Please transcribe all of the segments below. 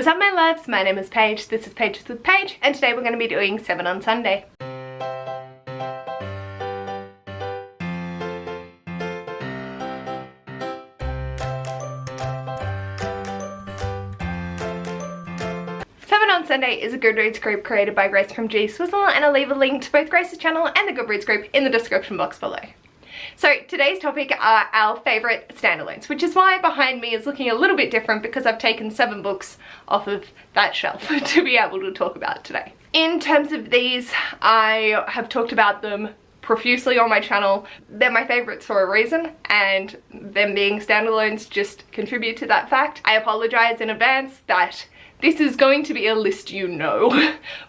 What's up my loves, my name is Paige, this is Pages with Paige, and today we're going to be doing 7 on Sunday. On Sunday is a Goodreads group created by Grace from G Swizzle, and I'll leave a link to both Grace's channel and the Goodreads group in the description box below. So today's topic are our favourite standalones, which is why behind me is looking a little bit different, because I've taken 7 books off of that shelf to be able to talk about today. In terms of these, I have talked about them profusely on my channel. They're my favourites for a reason, and them being standalones just contribute to that fact. I apologise in advance that this is going to be a list you know,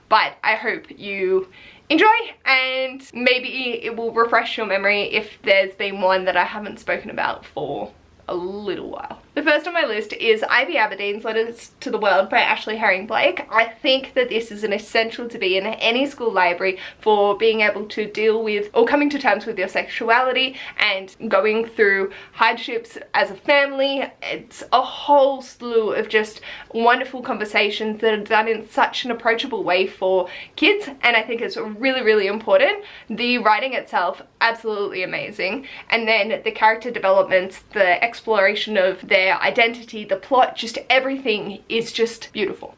but I hope you enjoy, and maybe it will refresh your memory if there's been one that I haven't spoken about for a little while. The first on my list is Ivy Aberdeen's Letters to the World by Ashley Herring Blake. I think that this is an essential to be in any school library for being able to deal with or coming to terms with your sexuality and going through hardships as a family. It's a whole slew of just wonderful conversations that are done in such an approachable way for kids, and I think it's really, really important. The writing itself, absolutely amazing, and then the character developments, the exploration of their identity, the plot, just everything is just beautiful.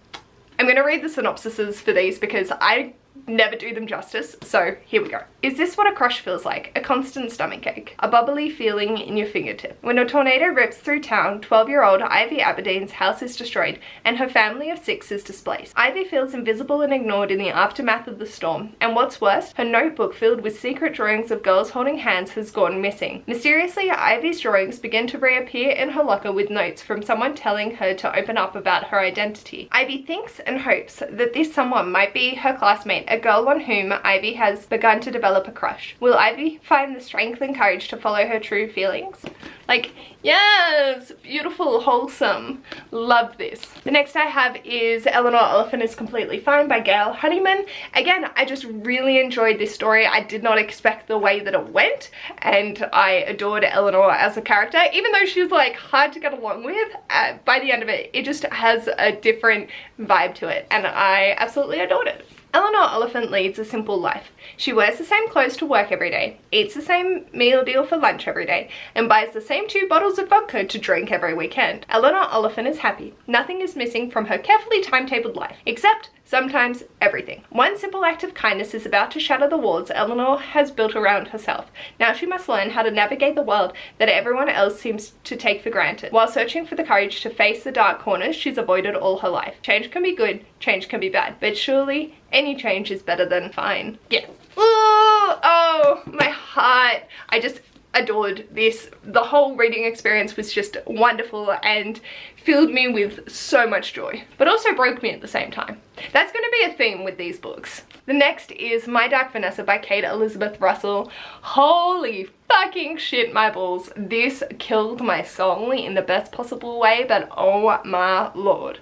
I'm going to read the synopsises for these because I never do them justice, so here we go. Is this what a crush feels like? A constant stomachache, a bubbly feeling in your fingertip. When a tornado rips through town, 12-year-old Ivy Aberdeen's house is destroyed and her family of 6 is displaced. Ivy feels invisible and ignored in the aftermath of the storm, and what's worse, her notebook filled with secret drawings of girls holding hands has gone missing. Mysteriously, Ivy's drawings begin to reappear in her locker with notes from someone telling her to open up about her identity. Ivy thinks and hopes that this someone might be her classmate, a girl on whom Ivy has begun to develop a crush. Will Ivy find the strength and courage to follow her true feelings? Like, yes, beautiful, wholesome, love this. The next I have is Eleanor Elephant is Completely Fine by Gail Honeyman. Again, I just really enjoyed this story. I did not expect the way that it went, and I adored Eleanor as a character, even though she's like hard to get along with. By the end of it, it just has a different vibe to it, and I absolutely adored it. Eleanor Elephant leads a simple life. She wears the same clothes to work every day, eats the same meal deal for lunch every day, and buys the same 2 bottles of vodka to drink every weekend. Eleanor Elephant is happy. Nothing is missing from her carefully timetabled life, except sometimes everything. One simple act of kindness is about to shatter the walls Eleanor has built around herself. Now she must learn how to navigate the world that everyone else seems to take for granted, while searching for the courage to face the dark corners she's avoided all her life. Change can be good, change can be bad, but surely any change is better than fine. Yes. Ooh, oh, my heart. I just adored this. The whole reading experience was just wonderful and filled me with so much joy, but also broke me at the same time. That's going to be a theme with these books. The next is My Dark Vanessa by Kate Elizabeth Russell. Holy fucking shit, my balls. This killed my soul in the best possible way, but oh my lord.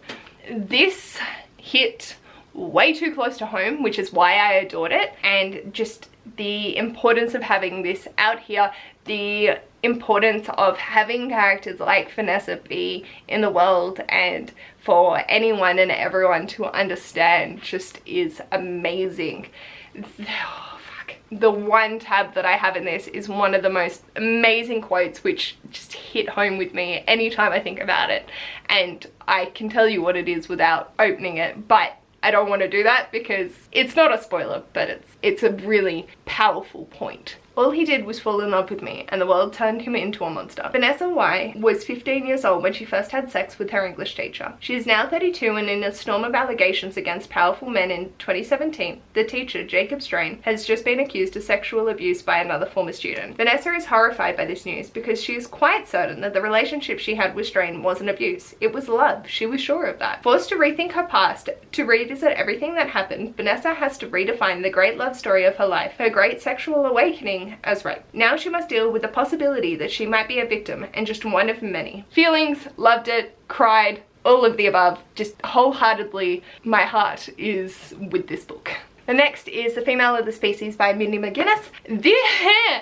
This hit way too close to home, which is why I adored it, and just the importance of having this out here, the importance of having characters like Vanessa be in the world and for anyone and everyone to understand just is amazing. Oh, fuck. The one tab that I have in this is one of the most amazing quotes which just hit home with me anytime I think about it, and I can tell you what it is without opening it, but I don't want to do that because it's not a spoiler, but it's a really powerful point. All he did was fall in love with me, and the world turned him into a monster. Vanessa Y was 15 years old when she first had sex with her English teacher. She is now 32, and in a storm of allegations against powerful men in 2017, the teacher, Jacob Strain, has just been accused of sexual abuse by another former student. Vanessa is horrified by this news because she is quite certain that the relationship she had with Strain wasn't abuse. It was love. She was sure of that. Forced to rethink her past, to revisit everything that happened, Vanessa has to redefine the great love story of her life, her great sexual awakening as rape. Now she must deal with the possibility that she might be a victim and just one of many. Feelings, loved it, cried, all of the above. Just wholeheartedly, my heart is with this book. The next is The Female of the Species by Mindy McGuinness.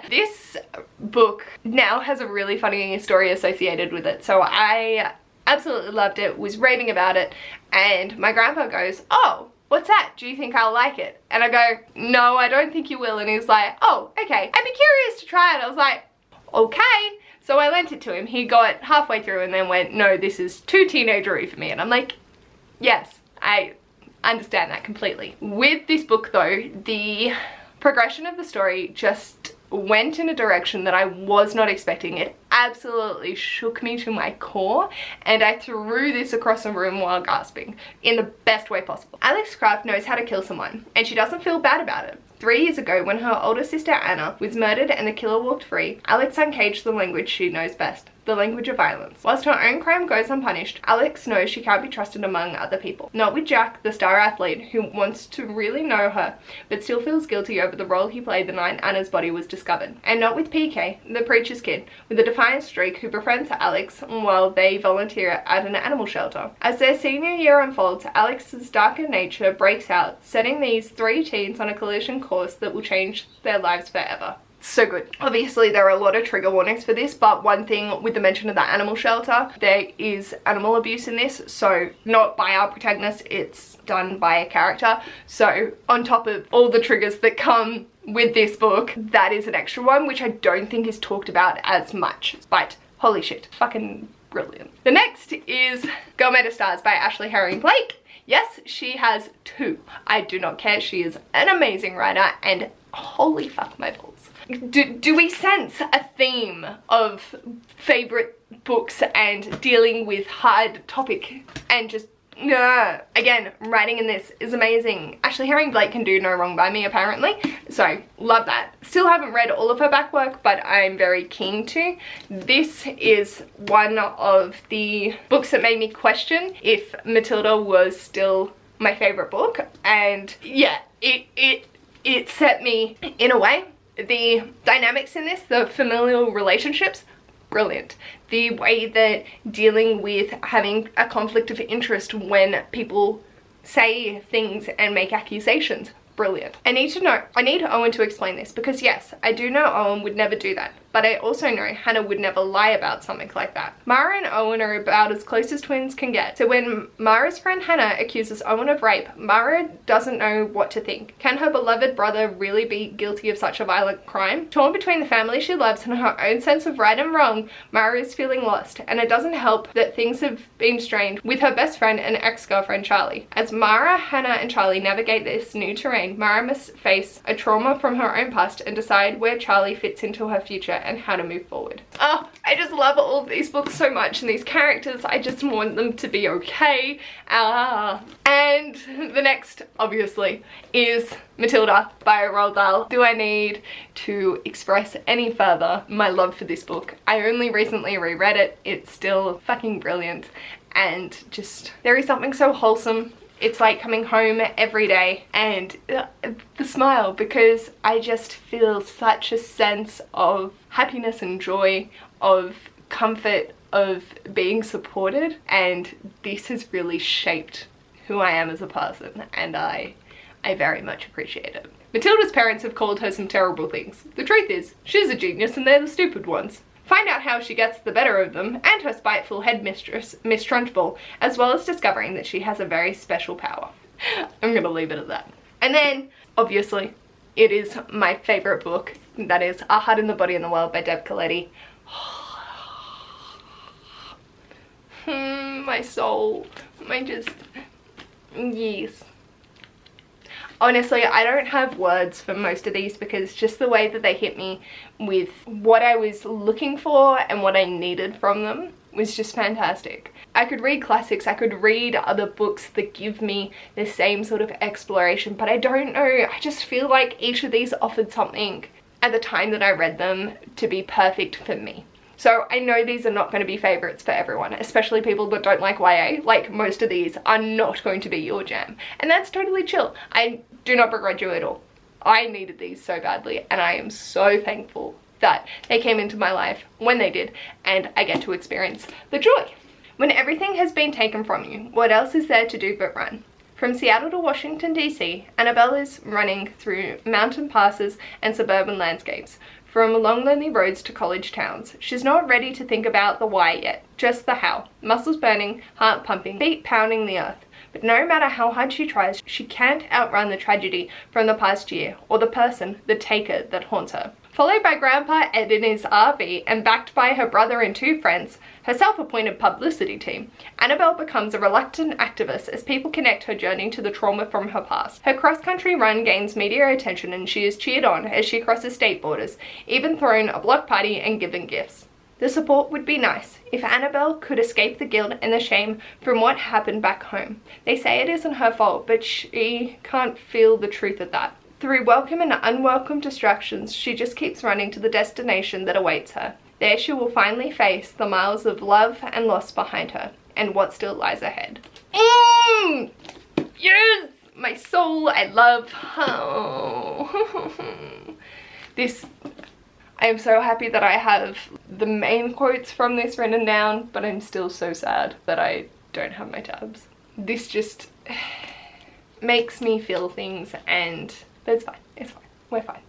This book now has a really funny story associated with it, so I absolutely loved it, was raving about it, And my grandpa goes, oh, what's that? Do you think I'll like it? And I go, no, I don't think you will. And he's like, oh, okay. I'd be curious to try it. I was like, okay. So I lent it to him. He got halfway through and then went, no, this is too teenagery for me. And I'm like, yes, I understand that completely. With this book though, the progression of the story just went in a direction that I was not expecting. It absolutely shook me to my core, and I threw this across the room while gasping in the best way possible. Alex Craft knows how to kill someone, and she doesn't feel bad about it. 3 years ago, when her older sister Anna was murdered and the killer walked free, Alex uncaged the language she knows best, the language of violence. Whilst her own crime goes unpunished, Alex knows she can't be trusted among other people. Not with Jack, the star athlete, who wants to really know her, but still feels guilty over the role he played the night Anna's body was discovered. And not with PK, the preacher's kid, with a defiant streak who befriends Alex while they volunteer at an animal shelter. As their senior year unfolds, Alex's darker nature breaks out, setting these 3 teens on a collision course that will change their lives forever. So good. Obviously there are a lot of trigger warnings for this, but one thing with the mention of the animal shelter, there is animal abuse in this, so not by our protagonist, it's done by a character. So on top of all the triggers that come with this book, that is an extra one, which I don't think is talked about as much, but holy shit, fucking brilliant. The next is Girl Meta Stars by Ashley Herring Blake. Yes, she has 2. I do not care. She is an amazing writer, and holy fuck my balls. Do we sense a theme of favorite books and dealing with hard topic and just again, writing in this is amazing. Ashley Herring Blake can do no wrong by me apparently, so love that. Still haven't read all of her back work, but I'm very keen to. This is one of the books that made me question if Matilda was still my favorite book, and yeah, it set me in a way. The dynamics in this, the familial relationships, brilliant. The way that dealing with having a conflict of interest when people say things and make accusations, brilliant. I need Owen to explain this, because yes, I do know Owen would never do that, but I also know Hannah would never lie about something like that. Mara and Owen are about as close as twins can get. So when Mara's friend Hannah accuses Owen of rape, Mara doesn't know what to think. Can her beloved brother really be guilty of such a violent crime? Torn between the family she loves and her own sense of right and wrong, Mara is feeling lost, and it doesn't help that things have been strained with her best friend and ex-girlfriend Charlie. As Mara, Hannah and Charlie navigate this new terrain, Mara must face a trauma from her own past and decide where Charlie fits into her future and how to move forward. Oh, I just love all of these books so much, and these characters, I just want them to be okay. And the next, obviously, is Matilda by Roald Dahl. Do I need to express any further my love for this book? I only recently reread it. It's still fucking brilliant, and just, there is something so wholesome. It's like coming home every day, and the smile, because I just feel such a sense of happiness and joy, of comfort, of being supported, and this has really shaped who I am as a person, and I very much appreciate it. Matilda's parents have called her some terrible things. The truth is, she's a genius and they're the stupid ones. Find out how she gets the better of them and her spiteful headmistress, Miss Trunchbull, as well as discovering that she has a very special power. I'm gonna leave it at that. And then, obviously, it is my favorite book. That is A Heart in the Body and the World by Deb Coletti. My soul. Yes. Honestly, I don't have words for most of these, because just the way that they hit me with what I was looking for and what I needed from them was just fantastic. I could read classics, I could read other books that give me the same sort of exploration, but I don't know, I just feel like each of these offered something at the time that I read them to be perfect for me. So I know these are not going to be favourites for everyone, especially people that don't like YA. Like, most of these are not going to be your jam, and that's totally chill. I do not begrudge you at all. I needed these so badly, and I am so thankful that they came into my life when they did, and I get to experience the joy. When everything has been taken from you, what else is there to do but run? From Seattle to Washington, D.C., Annabelle is running through mountain passes and suburban landscapes. from long lonely roads to college towns. She's not ready to think about the why yet, just the how. Muscles burning, heart pumping, feet pounding the earth. But no matter how hard she tries, she can't outrun the tragedy from the past year, or the person, the taker, that haunts her. Followed by Grandpa Ed in his RV and backed by her brother and 2 friends, her self-appointed publicity team, Annabelle becomes a reluctant activist as people connect her journey to the trauma from her past. Her cross-country run gains media attention and she is cheered on as she crosses state borders, even thrown a block party and given gifts. The support would be nice if Annabelle could escape the guilt and the shame from what happened back home. They say it isn't her fault, but she can't feel the truth of that. Through welcome and unwelcome distractions, she just keeps running to the destination that awaits her. There she will finally face the miles of love and loss behind her, and what still lies ahead. Yes! My soul, I love. Oh. I am so happy that I have the main quotes from this written down, but I'm still so sad that I don't have my tabs. This just makes me feel things, and it's fine. It's fine. We're fine.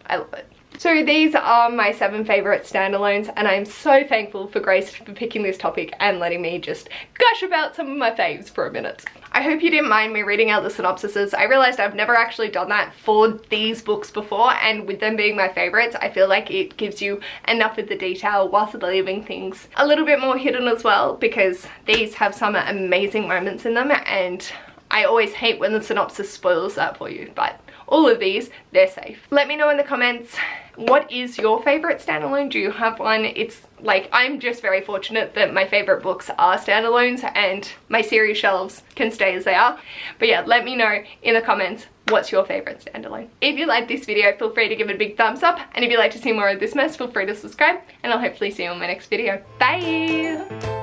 I love it. So these are my 7 favourite standalones, and I'm so thankful for Grace for picking this topic and letting me just gush about some of my faves for a minute. I hope you didn't mind me reading out the synopsises. I realised I've never actually done that for these books before, and with them being my favourites, I feel like it gives you enough of the detail whilst leaving things a little bit more hidden as well, because these have some amazing moments in them, and I always hate when the synopsis spoils that for you, but all of these, they're safe. Let me know in the comments, what is your favourite standalone? Do you have one? It's like, I'm just very fortunate that my favourite books are standalones and my series shelves can stay as they are. But yeah, let me know in the comments, what's your favourite standalone? If you liked this video, feel free to give it a big thumbs up. And if you'd like to see more of this mess, feel free to subscribe. And I'll hopefully see you in my next video. Bye!